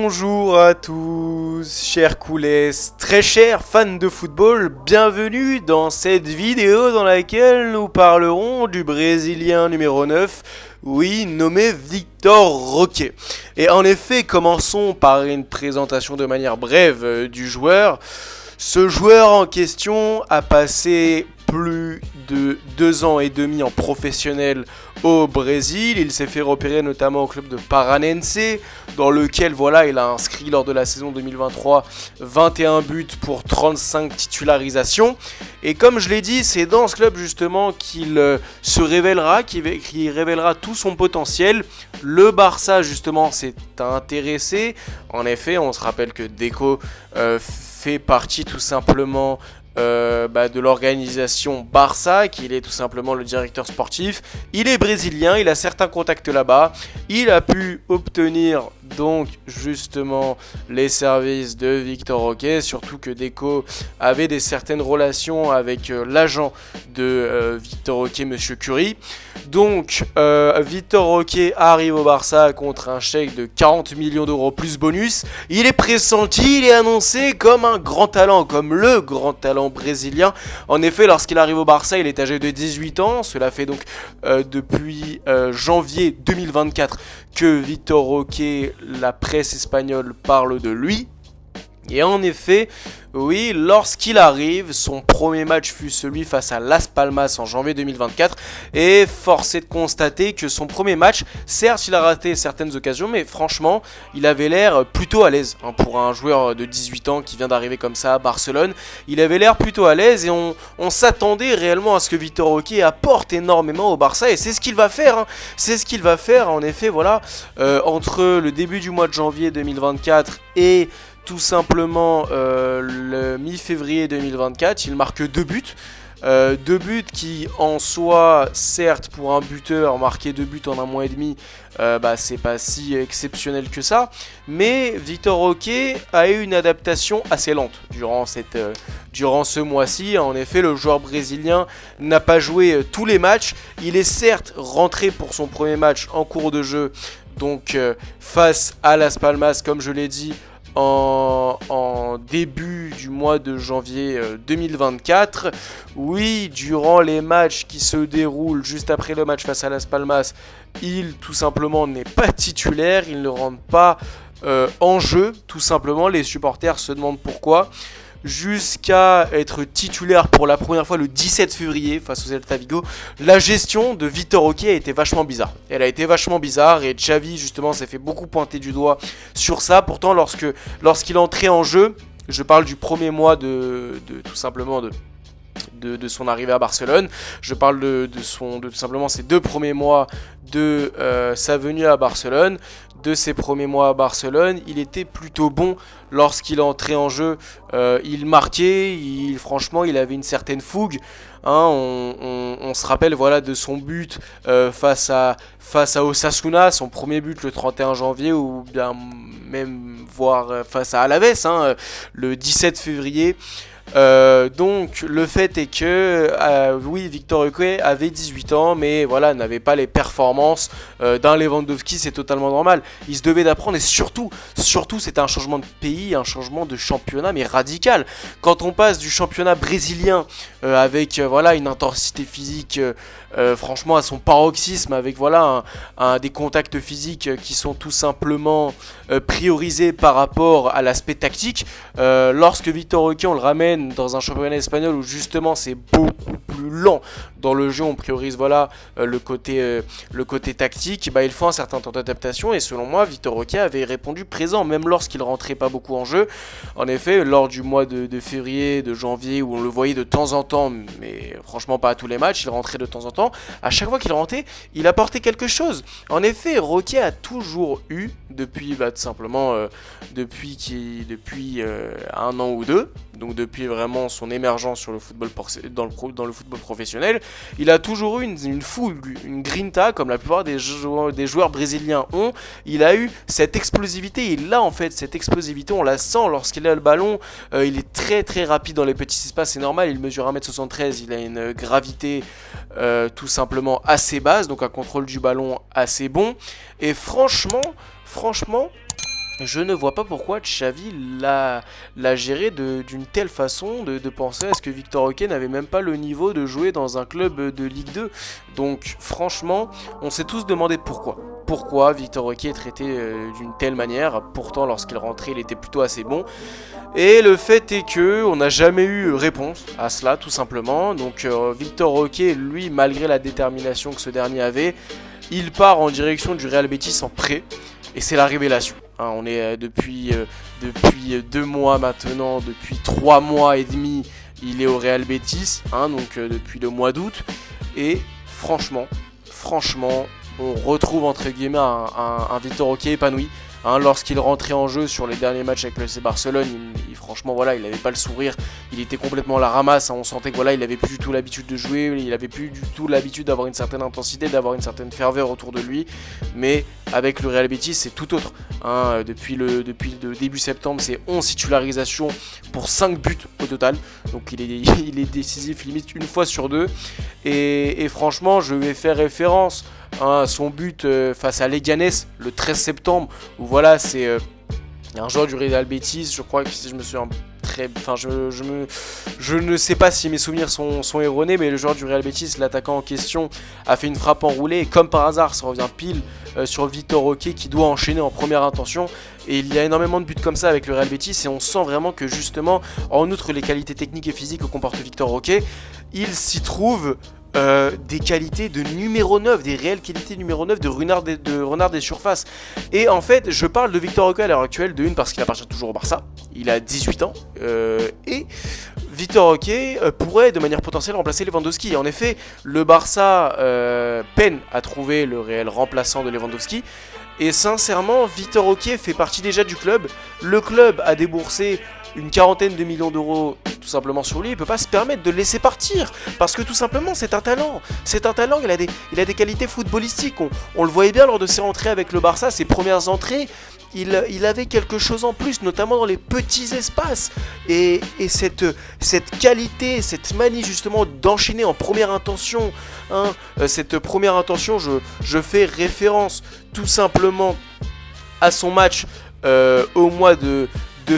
Bonjour à tous, chers coulés, très chers fans de football, bienvenue dans cette vidéo dans laquelle nous parlerons du Brésilien numéro 9, oui, nommé Vitor Roque. Et en effet, commençons par une présentation de manière brève du joueur. Ce joueur en question a passé plus de 2 ans et demi en professionnel au Brésil. Il s'est fait repérer notamment au club de Paranense, dans lequel il a inscrit lors de la saison 2023 21 buts pour 35 titularisations. Et comme je l'ai dit, c'est dans ce club justement qu'il se révélera, qu'il révélera tout son potentiel. Le Barça justement s'est intéressé. En effet, on se rappelle que Deco fait partie tout simplement de l'organisation Barça, qu'il est tout simplement le directeur sportif. Il est brésilien, il a certains contacts là-bas. Il a pu obtenir donc justement les services de Vitor Roque, surtout que Deco avait certaines relations avec l'agent de Vitor Roque, Monsieur Curie. Donc Vitor Roque arrive au Barça contre un chèque de 40 millions d'euros plus bonus. Il est pressenti, il est annoncé comme un grand talent, comme le grand talent brésilien. En effet, lorsqu'il arrive au Barça, il est âgé de 18 ans. Cela fait donc depuis janvier 2024 que Vitor Roque, la presse espagnole, parle de lui. Et en effet, oui, lorsqu'il arrive, son premier match fut celui face à Las Palmas en janvier 2024. Et force est de constater que son premier match, certes il a raté certaines occasions, mais franchement, il avait l'air plutôt à l'aise. Pour un joueur de 18 ans qui vient d'arriver comme ça à Barcelone, il avait l'air plutôt à l'aise et on s'attendait réellement à ce que Vitor Roque apporte énormément au Barça. Et c'est ce qu'il va faire, c'est ce qu'il va faire. En effet, entre le début du mois de janvier 2024 et tout simplement le mi-février 2024, il marque 2 buts. 2 buts qui en soi, certes pour un buteur, marquer 2 buts en un mois et demi, c'est pas si exceptionnel que ça. Mais Vitor Roque a eu une adaptation assez lente durant ce mois-ci. En effet, le joueur brésilien n'a pas joué tous les matchs. Il est certes rentré pour son premier match en cours de jeu, donc face à Las Palmas, comme je l'ai dit, en début du mois de janvier 2024. Oui, durant les matchs qui se déroulent juste après le match face à Las Palmas, il tout simplement n'est pas titulaire, il ne rentre pas en jeu, tout simplement. Les supporters se demandent pourquoi. Jusqu'à être titulaire pour la première fois le 17 février face au Celta Vigo, la gestion de Vitor Roque a été vachement bizarre. Elle a été vachement bizarre et Xavi justement s'est fait beaucoup pointer du doigt sur ça. Pourtant lorsqu'il entrait en jeu, je parle du premier mois de son arrivée à Barcelone, je parle de tout simplement ses 2 premiers mois de sa venue à Barcelone. De ses premiers mois à Barcelone, il était plutôt bon lorsqu'il entrait en jeu. Il marquait, franchement, il avait une certaine fougue. On se rappelle de son but face à Osasuna, son premier but le 31 janvier, ou bien même voir face à Alaves le 17 février. Donc le fait est que oui, Vitor Roque avait 18 ans, mais n'avait pas les performances d'un Lewandowski. C'est totalement normal, il se devait d'apprendre, et surtout c'était un changement de pays, un changement de championnat, mais radical. Quand on passe du championnat brésilien avec une intensité physique franchement à son paroxysme, avec des contacts physiques qui sont tout simplement priorisés par rapport à l'aspect tactique, lorsque Vitor Roque on le ramène dans un championnat espagnol où justement c'est beaucoup plus lent dans le jeu, on priorise le côté tactique, il faut un certain temps d'adaptation. Et selon moi, Vitor Roque avait répondu présent même lorsqu'il rentrait pas beaucoup en jeu. En effet, lors du mois de février, de janvier, où on le voyait de temps en temps, mais franchement pas à tous les matchs, il rentrait de temps en temps. À chaque fois qu'il rentrait, il apportait quelque chose. En effet, Roque a toujours eu, depuis tout simplement depuis 1 an ou 2, donc depuis vraiment son émergence sur le football dans le football professionnel, il a toujours eu une fougue, une grinta, comme la plupart des joueurs brésiliens ont. Il a eu cette explosivité, il a en fait cette explosivité, on la sent lorsqu'il a le ballon. Il est très très rapide dans les petits espaces, c'est normal, il mesure 1m73, il a une gravité tout simplement assez basse, donc un contrôle du ballon assez bon. Et franchement, je ne vois pas pourquoi Xavi l'a géré d'une telle façon de penser à ce que Victor Roque n'avait même pas le niveau de jouer dans un club de Ligue 2. Donc franchement, on s'est tous demandé pourquoi. Pourquoi Victor Roque est traité d'une telle manière. Pourtant, lorsqu'il rentrait, il était plutôt assez bon. Et le fait est que on n'a jamais eu réponse à cela, tout simplement. Donc Victor Roque, lui, malgré la détermination que ce dernier avait, il part en direction du Real Betis en prêt. Et c'est la révélation. Hein, on est depuis 2 mois maintenant, depuis 3 mois et demi, il est au Real Betis, hein, donc depuis le mois d'août. Et franchement, on retrouve entre guillemets un Victor Roque épanoui. Hein, lorsqu'il rentrait en jeu sur les derniers matchs avec le FC Barcelone, franchement voilà, il n'avait pas le sourire, il était complètement à la ramasse, hein, on sentait que voilà, il n'avait plus du tout l'habitude de jouer, il n'avait plus du tout l'habitude d'avoir une certaine intensité, d'avoir une certaine ferveur autour de lui, mais avec le Real Betis c'est tout autre. Hein, depuis le début septembre, c'est 11 titularisations pour 5 buts au total, donc il est décisif limite une fois sur deux, et franchement je vais faire référence à son but face à Leganés le 13 septembre, où voilà, c'est un joueur du Real Betis, je crois que si je me souviens très... Enfin, je ne sais pas si mes souvenirs sont erronés, mais le joueur du Real Betis, l'attaquant en question, a fait une frappe enroulée, et comme par hasard, ça revient pile sur Victor Roque qui doit enchaîner en première intention. Et il y a énormément de buts comme ça avec le Real Betis, et on sent vraiment que justement, en outre les qualités techniques et physiques que comporte Victor Roque, il s'y trouve des qualités de numéro 9, des réelles qualités numéro 9 de renard des surfaces. Et en fait, je parle de Victor Roque à l'heure actuelle, de une parce qu'il appartient toujours au Barça, il a 18 ans, et Victor Roque pourrait de manière potentielle remplacer Lewandowski. En effet, le Barça peine à trouver le réel remplaçant de Lewandowski. Et sincèrement, Victor Roque fait partie déjà du club. Le club a déboursé une quarantaine de millions d'euros tout simplement sur lui. Il ne peut pas se permettre de le laisser partir, parce que tout simplement c'est un talent. C'est un talent, il a des qualités footballistiques. On le voyait bien lors de ses rentrées avec le Barça, ses premières entrées. Il avait quelque chose en plus, notamment dans les petits espaces. Et cette qualité, cette manie justement d'enchaîner en première intention, hein, cette première intention, je fais référence tout simplement à son match au mois de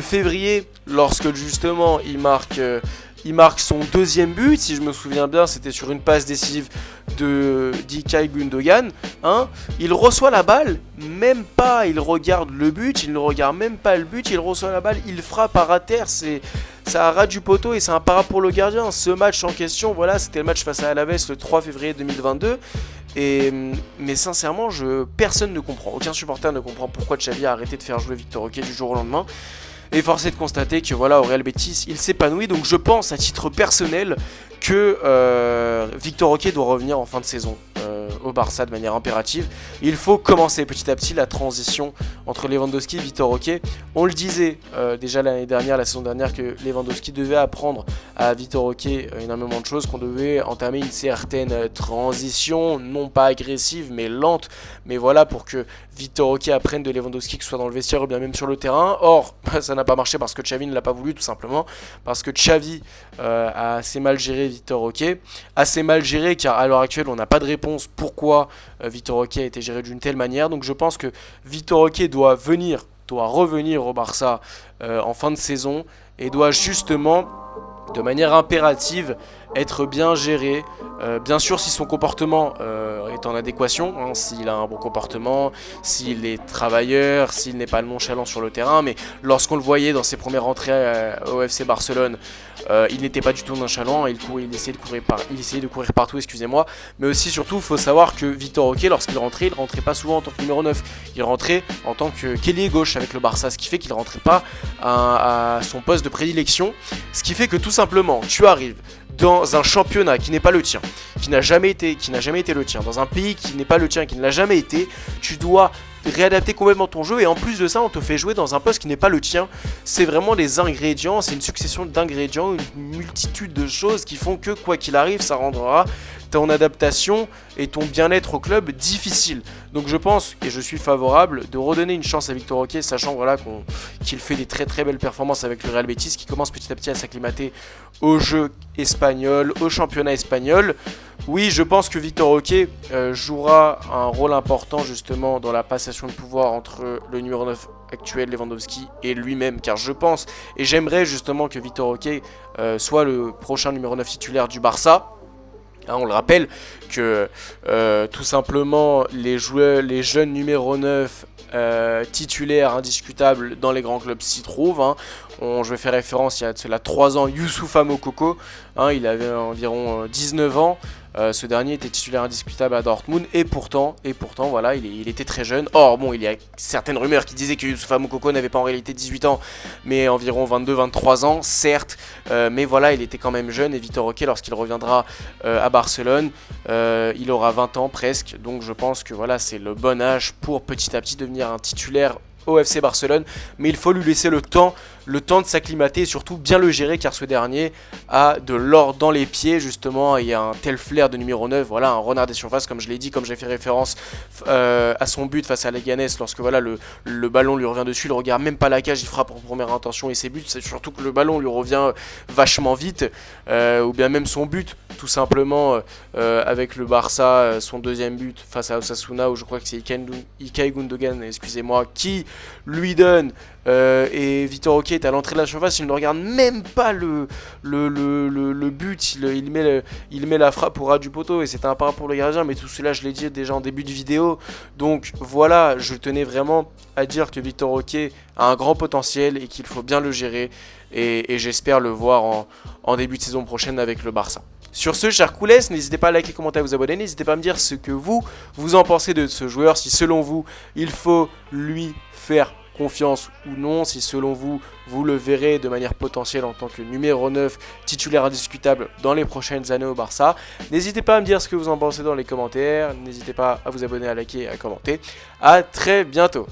février, lorsque justement il marque son deuxième but, si je me souviens bien, c'était sur une passe décisive de d'Ilkay Gundogan. Hein. Il reçoit la balle, même pas, il regarde le but, il ne regarde même pas le but, il reçoit la balle, il frappe à terre, ça ras du poteau et c'est un para pour le gardien. Ce match en question, voilà, c'était le match face à Alaves le 3 février 2022. Mais sincèrement, personne ne comprend, aucun supporter ne comprend pourquoi Xavi a arrêté de faire jouer Victor Roque du jour au lendemain. Et force est de constater que voilà, au Real Betis, il s'épanouit. Donc je pense à titre personnel que Victor Roque doit revenir en fin de saison au Barça de manière impérative. Il faut commencer petit à petit la transition entre Lewandowski et Victor Roque. On le disait déjà l'année dernière, la saison dernière, que Lewandowski devait apprendre à Victor Roque énormément de choses, qu'on devait entamer une certaine transition, non pas agressive mais lente, mais voilà, pour que Victor Roque apprenne de Lewandowski, que ce soit dans le vestiaire ou bien même sur le terrain. Or, ça n'a pas marché parce que Xavi ne l'a pas voulu, tout simplement, parce que Xavi a assez mal géré Victor Roque, assez mal géré car à l'heure actuelle on n'a pas de réponse pourquoi Victor Roque a été géré d'une telle manière. Donc je pense que Victor Roque doit revenir au Barça en fin de saison et doit justement de manière impérative être bien géré. Bien sûr, si son comportement est en adéquation, hein, s'il a un bon comportement, s'il est travailleur, s'il n'est pas nonchalant sur le terrain, mais lorsqu'on le voyait dans ses premières rentrées au FC Barcelone, il n'était pas du tout nonchalant, il essayait de courir partout, excusez-moi, mais aussi surtout, il faut savoir que Victor Roque, lorsqu'il rentrait, il rentrait pas souvent en tant que numéro 9, il rentrait en tant que qu'ailier gauche avec le Barça, ce qui fait qu'il rentrait pas à son poste de prédilection, ce qui fait que tout simplement, tu arrives dans un championnat qui n'est pas le tien, qui n'a jamais été le tien, dans un pays qui n'est pas le tien, qui ne l'a jamais été, tu dois réadapter complètement ton jeu et en plus de ça on te fait jouer dans un poste qui n'est pas le tien. C'est vraiment des ingrédients, c'est une succession d'ingrédients, une multitude de choses qui font que quoi qu'il arrive ça rendra ton adaptation et ton bien-être au club difficile. Donc je pense et je suis favorable de redonner une chance à Victor Roque, sachant voilà, qu'il fait des très très belles performances avec le Real Betis, qui commence petit à petit à s'acclimater au jeu espagnol, au championnat espagnol. Oui, je pense que Victor Roque jouera un rôle important justement dans la passation de pouvoir entre le numéro 9 actuel Lewandowski et lui-même, car je pense et j'aimerais justement que Vitor Roque soit le prochain numéro 9 titulaire du Barça. Hein, on le rappelle que tout simplement les jeunes numéro 9 titulaires indiscutables dans les grands clubs s'y trouvent. Hein. Je vais faire référence il y a de cela 3 ans, Youssoupha Moukoko, hein, il avait environ 19 ans. Ce dernier était titulaire indiscutable à Dortmund et pourtant voilà, il était très jeune. Or bon, il y a certaines rumeurs qui disaient que Youssoupha Moukoko n'avait pas en réalité 18 ans mais environ 22-23 ans certes, mais voilà, il était quand même jeune. Et Vitor Roque, lorsqu'il reviendra à Barcelone, il aura 20 ans presque, donc je pense que voilà, c'est le bon âge pour petit à petit devenir un titulaire au FC Barcelone, mais il faut lui laisser le temps de s'acclimater et surtout bien le gérer, car ce dernier a de l'or dans les pieds justement, et a un tel flair de numéro 9, voilà, un renard des surfaces comme je l'ai dit, comme j'ai fait référence à son but face à Leganés, lorsque voilà, le ballon lui revient dessus, il regarde même pas la cage, il frappe en première intention et ses buts, c'est surtout que le ballon lui revient vachement vite, ou bien même son but tout simplement avec le Barça, son deuxième but face à Osasuna, où je crois que c'est Ilkay Gundogan, excusez-moi, qui lui donne, et Vitor Roque est à l'entrée de la surface, il ne regarde même pas le but, il met la frappe au ras du poteau, et c'est un parade pour le gardien, mais tout cela je l'ai dit déjà en début de vidéo. Donc voilà, je tenais vraiment à dire que Vitor Roque a un grand potentiel et qu'il faut bien le gérer, et j'espère le voir en début de saison prochaine avec le Barça. Sur ce, chers coulés, n'hésitez pas à liker, commenter, à vous abonner, n'hésitez pas à me dire ce que vous en pensez de ce joueur, si selon vous il faut lui faire confiance ou non, si selon vous, vous le verrez de manière potentielle en tant que numéro 9 titulaire indiscutable dans les prochaines années au Barça. N'hésitez pas à me dire ce que vous en pensez dans les commentaires, n'hésitez pas à vous abonner, à liker et à commenter. A très bientôt.